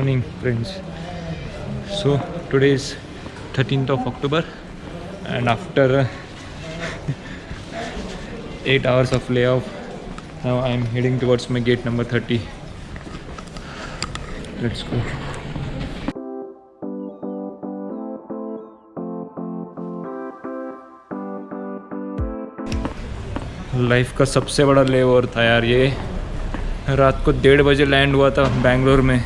morning friends. So today is 13th of October and after 8 hours of layoff, now I am heading towards my gate number 30. Let's go. Life का सबसे बड़ा layover था यार ये। रात को 1:30 बजे लैंड हुआ था बेंगलोर में।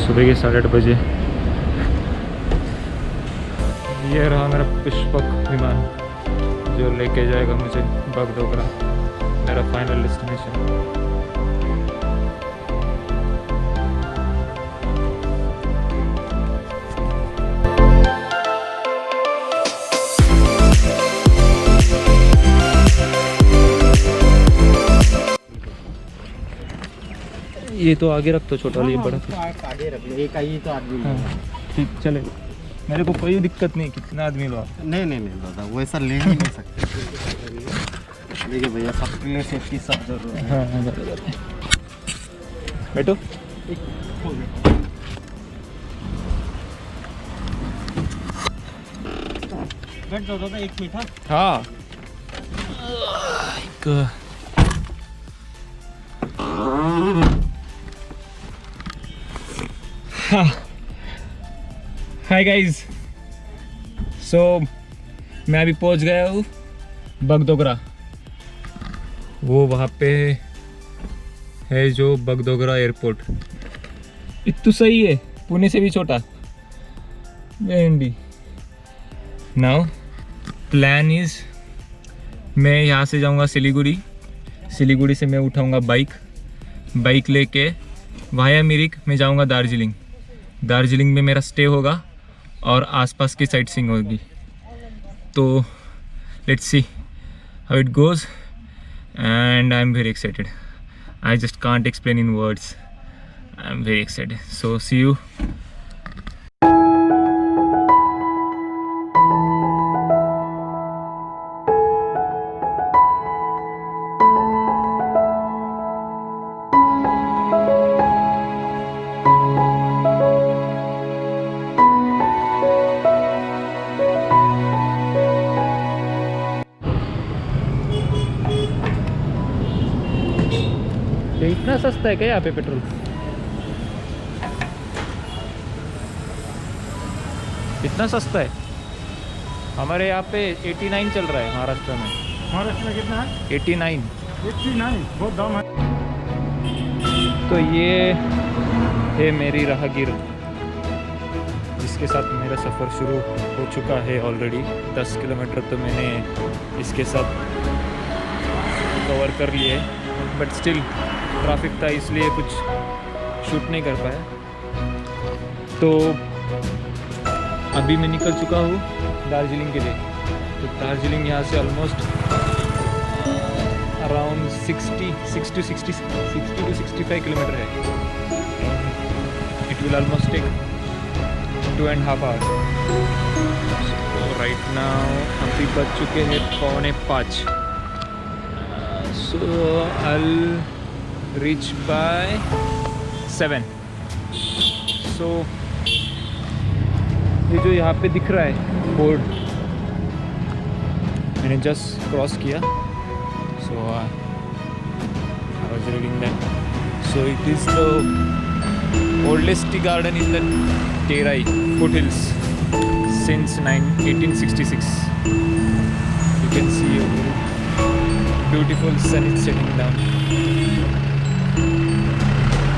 सुबह के 8:30 बजे। ये रहा मेरा पुष्पक विमान जो लेके जाएगा मुझे बगडोगरा, मेरा फाइनल डेस्टिनेशन। ये तो आगे रख, तो छोटा वाली बड़ा आगे रख लो, एक ही तो आदमी। हाँ ठीक चले, मेरे को कोई दिक्कत नहीं कितना आदमी लो। नहीं दादा वो ऐसा ले ही नहीं सकते। देखिए भैया सबके लिए सेफ्टी सब जरूरी है। हाँ बैठो। बैठ जाओ दादा, 1 मिनट। हाँ हाय गाइस, सो मैं अभी पहुंच गया हूँ बगडोगरा। वो वहाँ पे है जो बगडोगरा एयरपोर्ट। इतना सही है, पुणे से भी छोटा। नाउ प्लान इज मैं यहाँ से जाऊँगा सिलीगुड़ी। सिलीगुड़ी से मैं उठाऊँगा बाइक लेके वाया मिरिक में जाऊँगा दार्जिलिंग। दार्जिलिंग में मेरा स्टे होगा और आसपास की साइट सीइंग होगी। तो let's see how it goes and I'm very excited. I just can't explain in words. I'm very excited. So see you. इतना सस्ता है क्या यहाँ पे पेट्रोल? इतना सस्ता है? हमारे यहाँ पे 89 चल रहा है महाराष्ट्र में। महाराष्ट्र में कितना है? 89। बहुत दाम है। तो ये है मेरी राहगीर जिसके साथ मेरा सफ़र शुरू हो चुका है ऑलरेडी। 10 किलोमीटर तो मैंने इसके साथ कवर कर लिए, बट स्टिल ट्रैफिक था इसलिए कुछ शूट नहीं कर पाया। तो अभी मैं निकल चुका हूँ दार्जिलिंग के लिए। तो दार्जिलिंग यहाँ से ऑलमोस्ट अराउंड 60 to 65 किलोमीटर है। It will almost take 2.5 hours। तो राइट नाउ अभी बज चुके हैं 4:45। So I'll reach by 7. So ये जो यहाँ पे दिख रहा है बोर्ड, मैंने जस्ट क्रॉस किया। So I was reading that. So it is the oldest tea garden in the Terai foothills since 1866. You can see over it. Beautiful sun is setting down.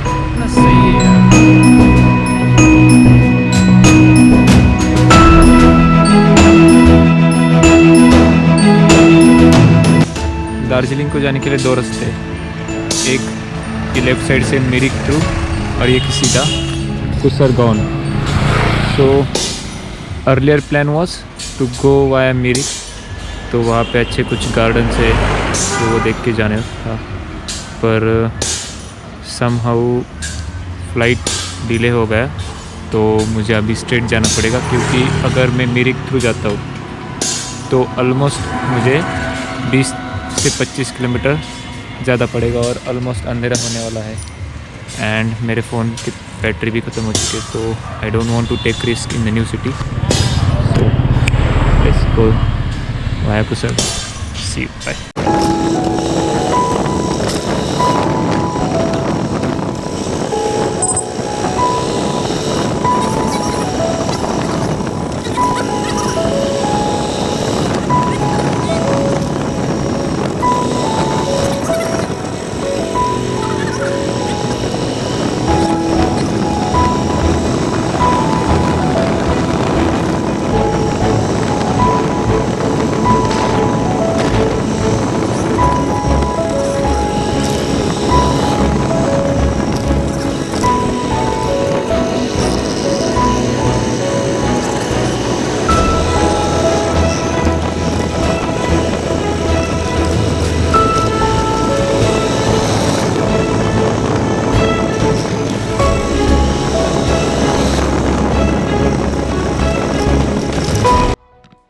कितना सही है यार। दार्जिलिंग को जाने के लिए 2 रास्ते हैं। एक ये लेफ्ट साइड से मिरिक थ्रू और एक सीधा Kusargaon. So earlier plan was to go via Mirik, तो वहाँ पे अच्छे कुछ गार्डन्स है तो वो देख के जाने था, पर समहाउ फ्लाइट डिले हो गया, तो मुझे अभी स्ट्रेट जाना पड़ेगा, क्योंकि अगर मैं मिरिक थ्रू जाता हूँ तो ऑलमोस्ट मुझे 20 से 25 किलोमीटर ज़्यादा पड़ेगा और ऑलमोस्ट अंधेरा होने वाला है एंड मेरे फ़ोन की बैटरी भी ख़त्म हो चुकी है, तो I don't want to take risk in the new city, so let's go via Kushal, see bye.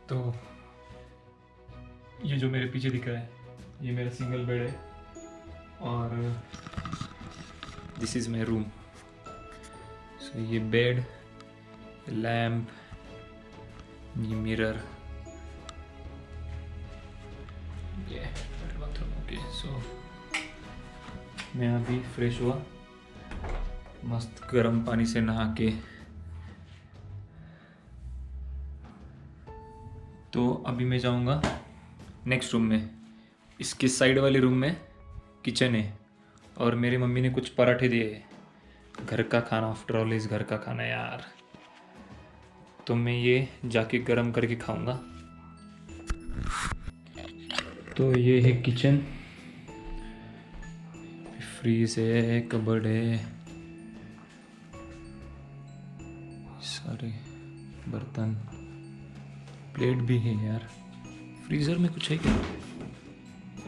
तो ये जो मेरे पीछे दिख रहा है, ये मेरा सिंगल बेड है और दिस इज़ माई रूम। सो ये बेड, लैम्प, ये मिरर, ये बाथरूम। ओके, सो मैं अभी फ्रेश हुआ, मस्त गर्म पानी से नहा के, तो अभी मैं जाऊंगा नेक्स्ट रूम में। इसके साइड वाले रूम में किचन है और मेरी मम्मी ने कुछ पराठे दिए हैं, घर का खाना, आफ्टर ऑल इस घर का खाना यार, तो मैं ये जाके गरम करके खाऊंगा। तो ये है किचन, फ्रीज है, कबर्ड है, सारे बर्तन, प्लेट भी है यार। फ्रीज़र में कुछ है क्या?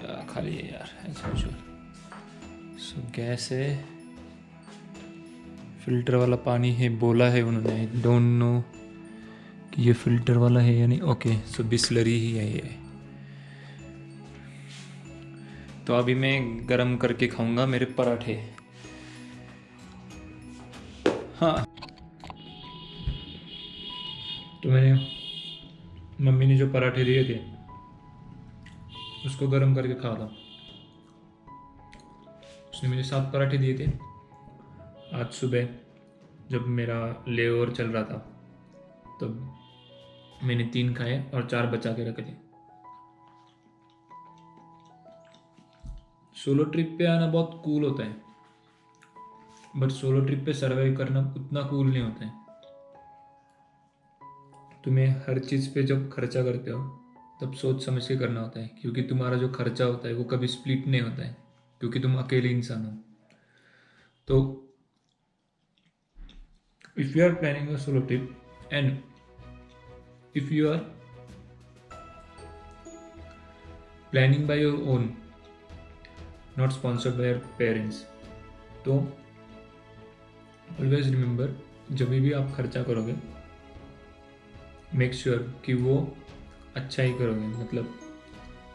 यार खाली है यार एज यूजुअल। सो गैस है, फिल्टर वाला पानी है, बोला है उन्होंने, डोंट नो कि ये फिल्टर वाला है या नहीं। ओके, सो बिस्लरी ही है ये। तो अभी मैं गरम करके खाऊंगा मेरे पराठे। हाँ, तो मैंने मम्मी ने जो पराठे दिए थे उसको गरम करके खा था। उसने मुझे 7 पराठे दिए थे। आज सुबह जब मेरा लेओवर चल रहा था तब मैंने 3 खाए और 4 बचा के रखे थे। सोलो ट्रिप पे आना बहुत कूल होता है, बट सोलो ट्रिप पे सर्वाइव करना उतना कूल नहीं होता है। तुम्हें हर चीज़ पे जब खर्चा करते हो तब सोच समझ के करना होता है, क्योंकि तुम्हारा जो खर्चा होता है वो कभी स्प्लिट नहीं होता है, क्योंकि तुम अकेले इंसान हो। तो if you are planning a solo trip and if you are planning by your own, not sponsored by your parents, तो ऑलवेज रिमेंबर, जब भी आप खर्चा करोगे मेक श्योर कि वो अच्छा ही करोगे, मतलब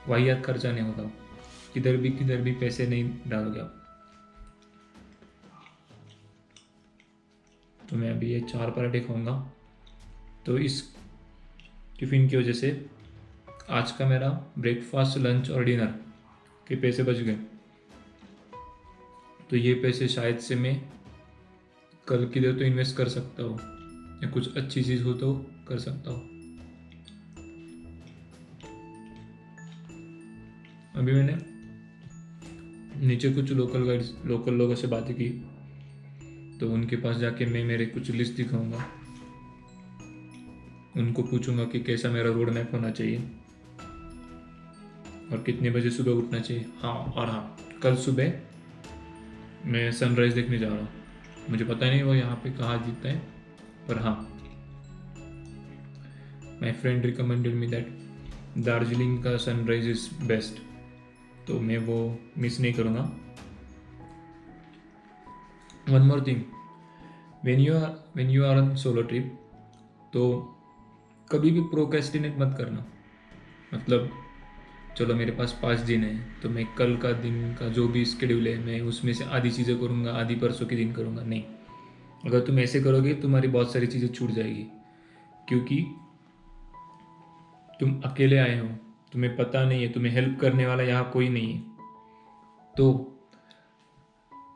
वाहियात खर्चा नहीं होगा, किधर भी पैसे नहीं डालोगे आप। तो मैं अभी ये 4 पराठे खाऊंगा, तो इस टिफ़िन की वजह से आज का मेरा ब्रेकफास्ट, लंच और डिनर के पैसे बच गए। तो ये पैसे शायद से मैं कल की देर तो इन्वेस्ट कर सकता हूँ, या कुछ अच्छी चीज़ हो तो कर सकता हूँ। अभी मैंने नीचे कुछ लोकल लोगों से बातें की, तो उनके पास जाके मैं मेरे कुछ लिस्ट दिखाऊंगा, उनको पूछूंगा कि कैसा मेरा रोड मैप होना चाहिए और कितने बजे सुबह उठना चाहिए। हाँ, और हाँ, कल सुबह मैं सनराइज़ देखने जा रहा हूँ। मुझे पता नहीं वो यहाँ पे कहाँ दिखता है, पर हाँ, my friend recommended me that Darjeeling का सनराइज इज़ बेस्ट, तो मैं वो मिस नहीं करूँगा। One more thing, when you are on solo trip, तो कभी भी प्रोक्रेस्टिनेट मत करना। मतलब चलो मेरे पास 5 दिन है, तो मैं कल का दिन का जो भी स्केड्यूल है मैं उसमें से आधी चीज़ें करूँगा, आधी परसों के दिन करूँगा। नहीं, अगर तुम ऐसे करोगे तुम्हारी बहुत सारी चीज़ें छूट जाएगी, क्योंकि तुम अकेले आए हो, तुम्हें पता नहीं है, तुम्हें हेल्प करने वाला यहाँ कोई नहीं है। तो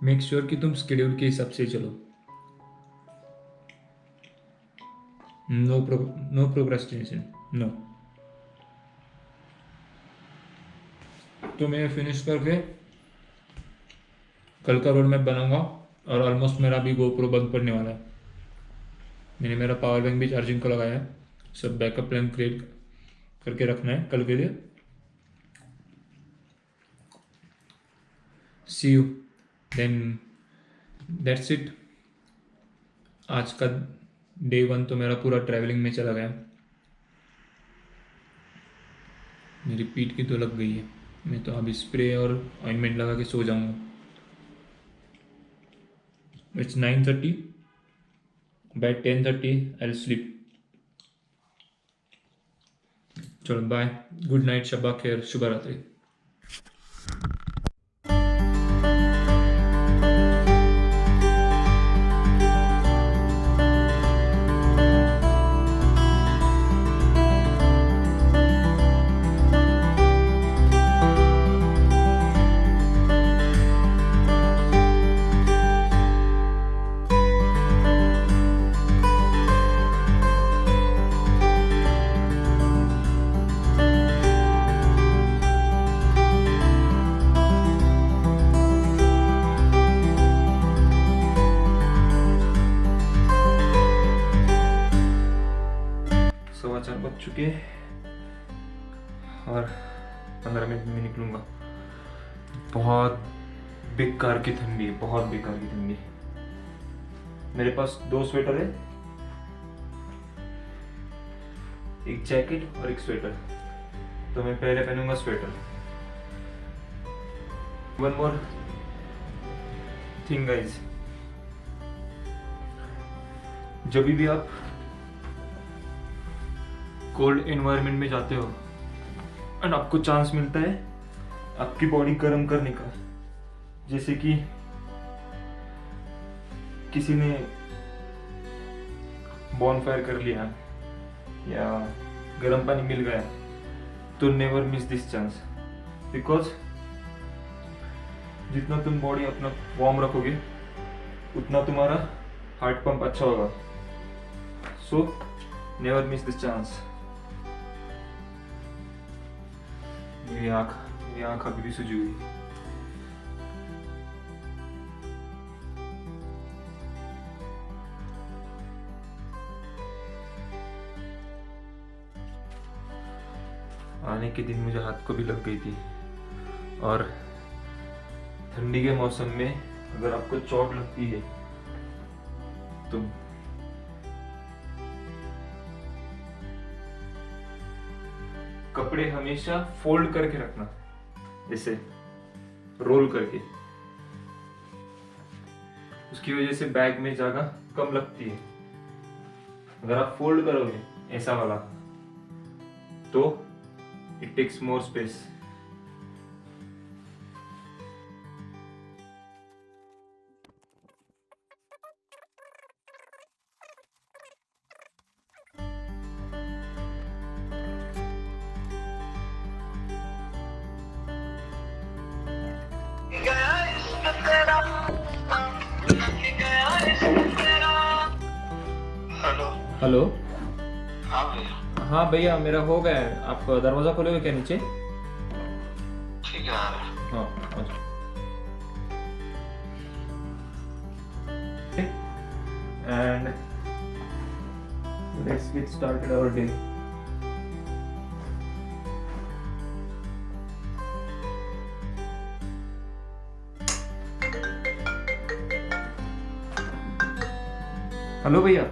मेक श्योर कि तुम स्केड्यूल के हिसाब से चलो। No procrastination, no. तो मैं फिनिश करके कल का रोड मैप बनाऊंगा, और ऑलमोस्ट मेरा भी गोप्रो बंद पड़ने वाला है। मैंने मेरा पावर बैंक भी चार्जिंग को लगाया है। सब बैकअप प्लान क्रिएट करके रखना है कल के लिए। सी यू देन, दैट्स इट। आज का डे 1 तो मेरा पूरा ट्रैवलिंग में चला गया। मेरी पीठ की तो लग गई है, मैं तो अभी स्प्रे और ऑइंटमेंट लगा के सो जाऊंगा। It's 9:30, by 10:30 I will sleep. चलो बाय, गुड नाइट, शब्बा खैर, शुभ रात्रि। बज चुके और 15 मिनट में निकलूंगा। बहुत बेकार की ठंडी है, बहुत बेकार की ठंडी। मेरे पास 2 स्वेटर है, एक जैकेट और एक स्वेटर। तो मैं पहले पहनूंगा sweater. One more thing guys, जब भी आप कोल्ड एनवायरनमेंट में जाते हो एंड आपको चांस मिलता है आपकी बॉडी गर्म करने का, जैसे कि किसी ने बॉनफायर कर लिया या गर्म पानी मिल गया, तो never miss this chance. Because जितना तुम बॉडी अपना वार्म रखोगे उतना तुम्हारा हार्ट पंप अच्छा होगा। So never miss this chance. मेरी आँख अभी भी सूजी हुई। आने के दिन मुझे हाथ को भी लग गई थी, और ठंडी के मौसम में अगर आपको चोट लगती है तो कपड़े हमेशा फोल्ड करके रखना, ऐसे रोल करके। उसकी वजह से बैग में जगह कम लगती है। अगर आप फोल्ड करोगे ऐसा वाला तो it takes more space. Hello. हाँ भैया। हाँ भैया, मेरा हो गया है। आप दरवाजा खोलोगे क्या नीचे? ठीक है। हाँ and let's get started our day. Hello भैया।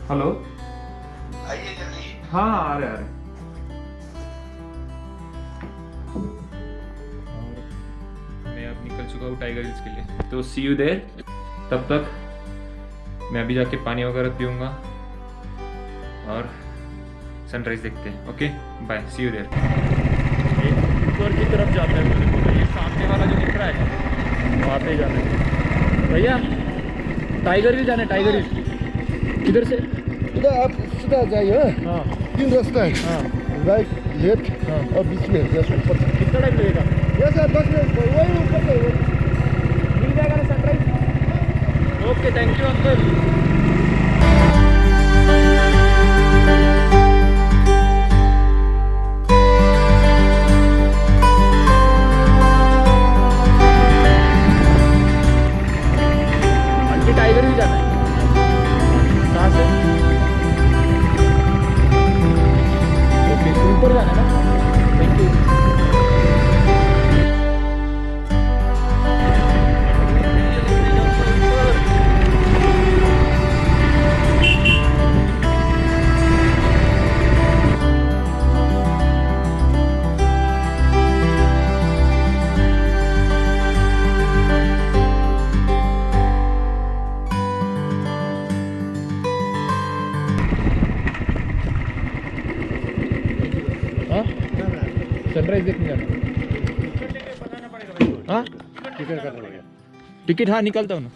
हेलो। आइए जल्दी। हाँ आ रहे। मैं अब निकल चुका हूँ टाइगर हिल्स के लिए, तो सी यू देयर। तब तक मैं अभी जाके पानी वगैरह पीऊँगा और सनराइज देखते हैं। Okay bye, see you there. ऊपर की तरफ जाते हैं, मुझे बोला ये सामने वाला जो दिख रहा है वहाँ पे जाना है। भैया टाइगर हिल जाना है, टाइगर हिल किधर से? इधर आप सीधा जाइए। हाँ 3 रास्ता है, हाँ राइट लेफ्ट हाँ। और बीच में जस्ट ऊपर। कितना टाइम लगेगा? ये सर 10 मिनट वही ऊपर से मिल जाएगा ना sunrise? Okay thank you uncle. Aunty tiger भी जाना है, कहाँ से? ओके ऊपर जाना है ना, थैंक यू। सनराइज देखने जाना। हाँ टिकट करना पड़ेगा। टिकट हाँ निकलता हूँ ना।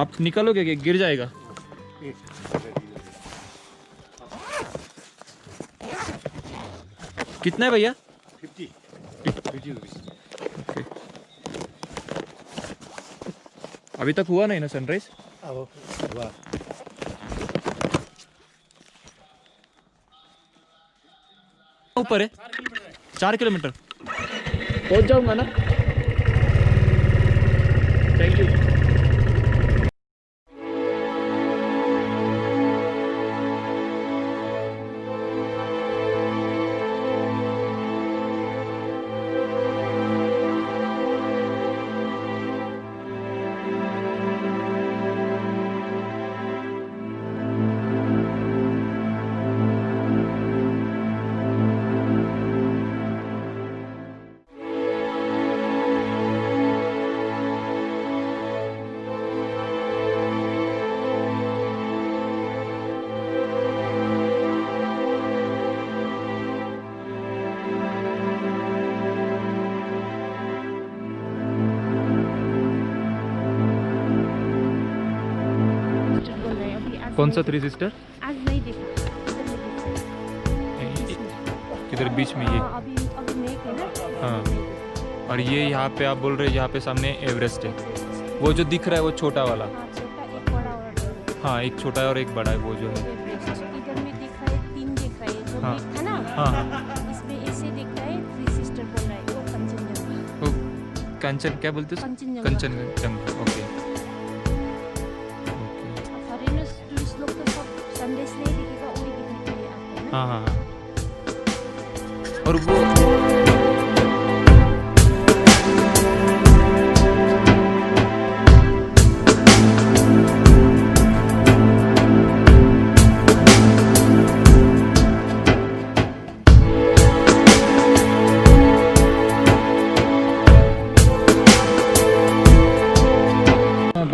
आप निकलोगे कि गिर जाएगा? कितना है भैया? 50 रुपीस। ओके अभी तक हुआ नहीं ना सनराइज? अब वाह ऊपर है 4 किलोमीटर पहुंच जाऊंगा ना। Thank you. कौन सा 3 सिस्टर? आज नहीं देखा, किधर बीच में ये? अभी अभी नहीं है ना। हाँ और ये यहाँ पे आप बोल रहे हैं यहाँ पे सामने एवरेस्ट है। वो जो दिख रहा है वो छोटा वाला? हाँ छोटा एक बड़ा और हाँ एक छोटा है और एक बड़ा है वो जो है। इधर में दिख रहा है 3 दिख रहा है जो हाँ। दिख था ना। हाँ हाँ इसमें ऐसे दिख रहा है 3 सिस्टर बोल रहा है वो कंचनजंगा। वो कंचन क्या बोलते हैं? Kanchenjunga. Kanchenjunga okay. Foreigners tourist लोग तो सब संडे से नहीं दिखेगा उड़ी दिखने के लिए आते हैं ना। हाँ हाँ हाँ और वो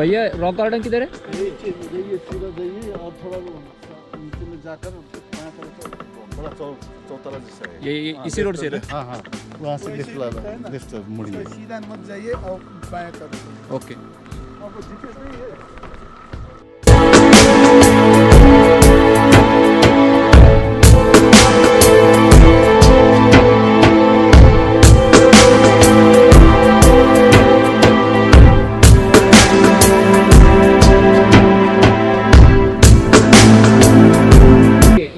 भैया रॉक गार्डन किधर है? जाइए सीधा जाइए और थोड़ा नीचे में जाकर वहाँ पर बड़ा चौतरा जैसा है। ये इसी रोड से है? हाँ हाँ वहाँ से लेफ्ट मुड़िए। सीधा मत जाइए और बाएं करो। ओके आपको दिखे नहीं है।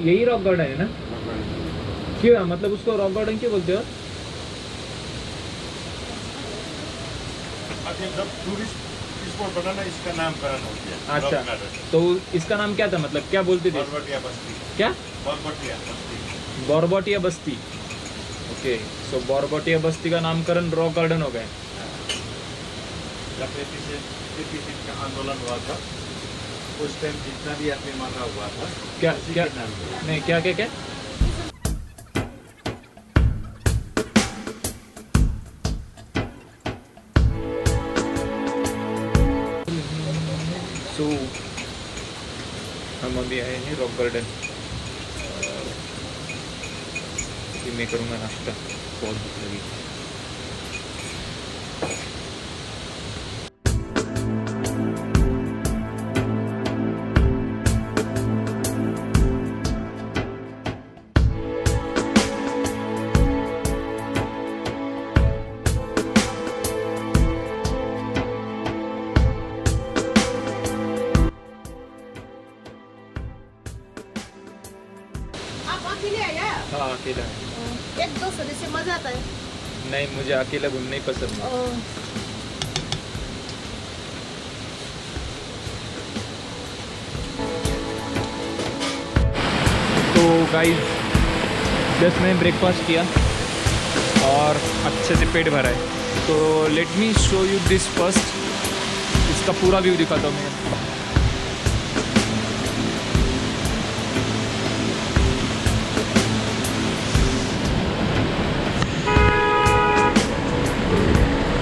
यही रॉक गार्डन है ना? क्यों मतलब उसको रॉक गार्डन क्यों बोलते हो? जब टूरिस्ट स्पॉट बना ना इसका नामकरण हो गया। अच्छा रॉक गार्डन। तो इसका नाम क्या था, मतलब क्या बोलते थे? बरबटिया बस्ती। क्या? बरबटिया बस्ती। बरबटिया बस्ती। ओके सो बरबटिया बस्ती का नामकरण रॉक गार्डन हो गया। जब एपीसी का आंदोलन हुआ था उस टाइम जितना भी आदमी मारा हुआ था क्या उसी क्या के नाम पे। नहीं क्या क्या क्या हम अभी आए हैं रॉक गार्डन। मैं करूँगा नाश्ता, बहुत भूख लगी। आप अकेले आए या? हाँ अकेला है। एक दो सदस्य मजा आता है। नहीं, मुझे अकेला घूमना ही पसंद है। तो गाइस जस्ट मैंने ब्रेकफास्ट किया और अच्छे से पेट भरा है। तो let me show you this first. इसका पूरा व्यू दिखाता हूँ मैं।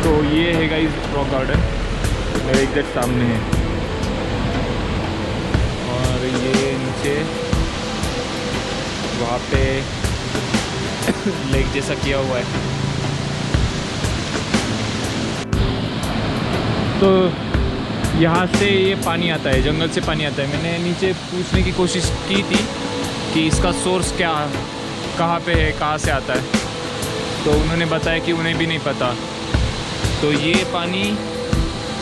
तो ये है गाइस रॉक गार्डन, मेरे एग्जैक्ट सामने है। और ये नीचे वहाँ पे लेक जैसा किया हुआ है। तो यहाँ से ये पानी आता है, जंगल से पानी आता है। मैंने नीचे पूछने की कोशिश की थी कि इसका सोर्स क्या, कहाँ पे है, कहाँ से आता है। तो उन्होंने बताया कि उन्हें भी नहीं पता। तो ये पानी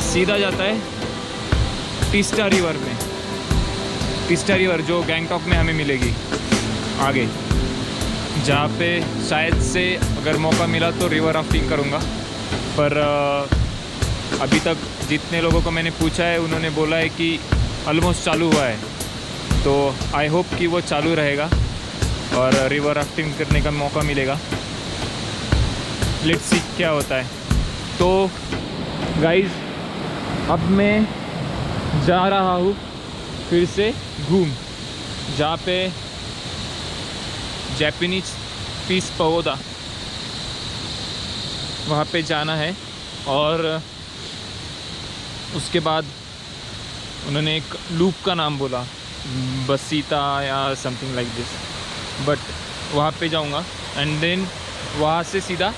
सीधा जाता है टीस्टा रिवर में। टीस्टा रिवर जो गैंगटॉक में हमें मिलेगी आगे, जहाँ पे शायद से अगर मौका मिला तो रिवर राफ्टिंग करूँगा। पर अभी तक जितने लोगों को मैंने पूछा है उन्होंने बोला है कि ऑलमोस्ट चालू हुआ है। तो आई होप कि वो चालू रहेगा और रिवर राफ्टिंग करने का मौका मिलेगा। लेट्स सी क्या होता है। तो गाइस अब मैं जा रहा हूँ फिर से घूम, जहाँ पे जापानीज पीस पगोडा, वहाँ पे जाना है। और उसके बाद उन्होंने एक लूप का नाम बोला, बसीता या समथिंग लाइक दिस, बट वहाँ पे जाऊँगा। एंड देन वहाँ से सीधा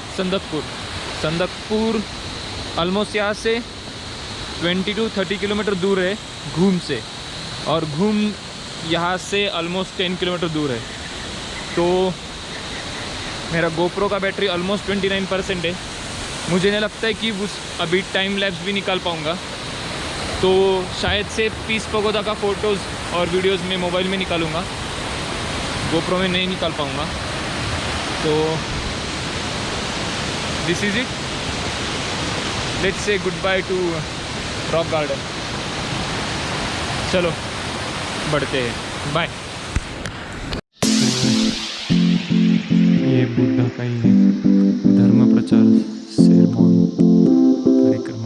संदकपुर ऑलमोस्ट यहाँ से 20 to 30 किलोमीटर दूर है घूम से, और घूम यहाँ से ऑलमोस्ट 10 किलोमीटर दूर है। तो मेरा गोप्रो का बैटरी ऑलमोस्ट 29% है। मुझे नहीं लगता है कि उस अभी टाइम लैप्स भी निकाल पाऊँगा। तो शायद से पीस पगोडा का फ़ोटोज़ और वीडियोज़ में मोबाइल में निकालूँगा, गोप्रो में नहीं निकाल पाऊँगा। तो this is it. Let's say good by two rock garden. चलो बढ़ते हैं, बाय। ये बुद्धा का ही है धर्म प्रचार सेरेमनी कार्यक्रम।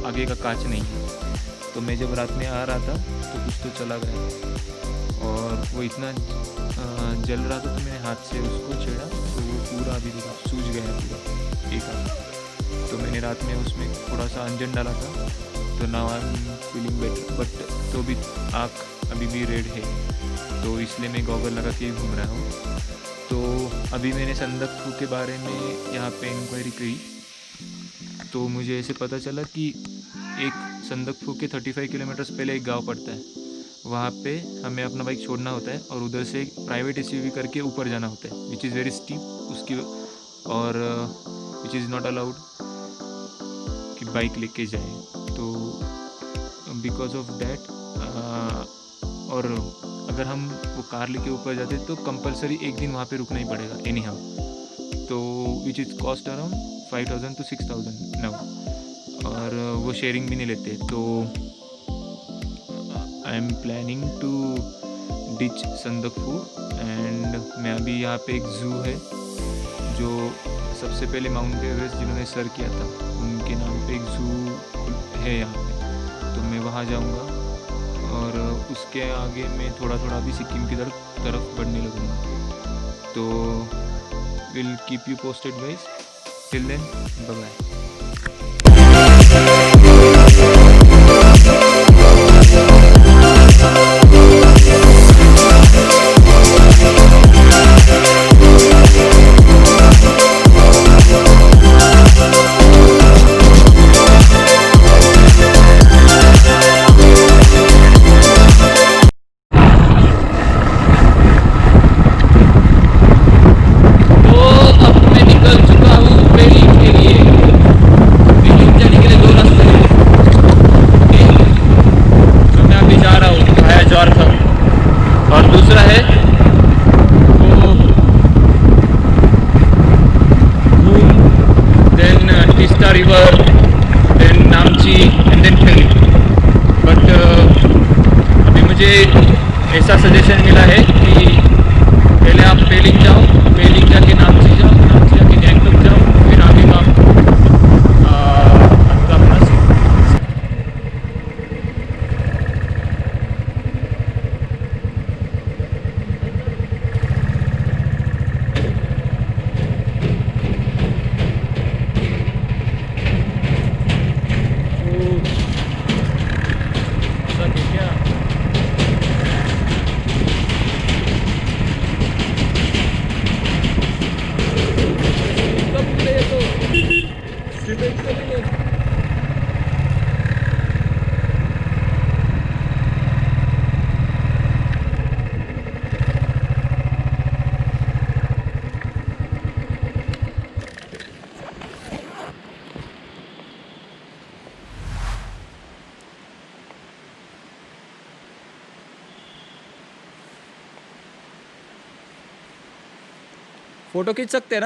आगे का कांच नहीं है। तो मैं जब रात में आ रहा था तो कुछ तो चला गया और वो इतना जल रहा था, तो मैंने हाथ से उसको छेड़ा तो वो पूरा अभी सूज गया पूरा एक हाथ। तो मैंने रात में उसमें थोड़ा सा अंजन डाला था, तो now I am feeling better. But तो भी आँख अभी भी रेड है, तो इसलिए मैं गॉगल लगा के घूम रहा हूँ। तो अभी मैंने संदकपू के बारे में यहाँ पे इंक्वायरी की, तो मुझे ऐसे पता चला कि एक संदकपू के 35 किलोमीटर्स पहले एक गांव पड़ता है, वहाँ पे हमें अपना बाइक छोड़ना होता है और उधर से प्राइवेट एसयूवी करके ऊपर जाना होता है, विच इज़ वेरी स्टीप उसकी, और विच इज़ नॉट अलाउड कि बाइक लेके जाए। तो बिकॉज ऑफ दैट, और अगर हम वो कार लेके ऊपर जाते तो कंपलसरी एक दिन वहाँ पे रुकना ही पड़ेगा एनी हाउ। तो which is cost around 5000 to 6000 now, और वो शेयरिंग भी नहीं लेते। तो I am planning to ditch Sandakphu. And मैं अभी यहाँ पे एक ज़ू है जो सबसे पहले माउंट एवरेस्ट जिन्होंने सर किया था उनके नाम पे एक ज़ू है यहाँ पे, तो मैं वहाँ जाऊँगा और उसके आगे मैं थोड़ा थोड़ा अभी सिक्किम की तरफ बढ़ने लगूँगा। तो will keep you posted guys, till then bye bye. और दूसरा है वो Ghum, then Teesta river, then Namchi and then Pelling. But अभी मुझे ऐसा सजेशन मिला है कि पहले आप पेलिंग जाओ, पेलिंग जाके नामची जाओ, नामची जाके गैंगटॉक जाओ, फिर आगे का अपना फोटो खींच सकते हैं ना।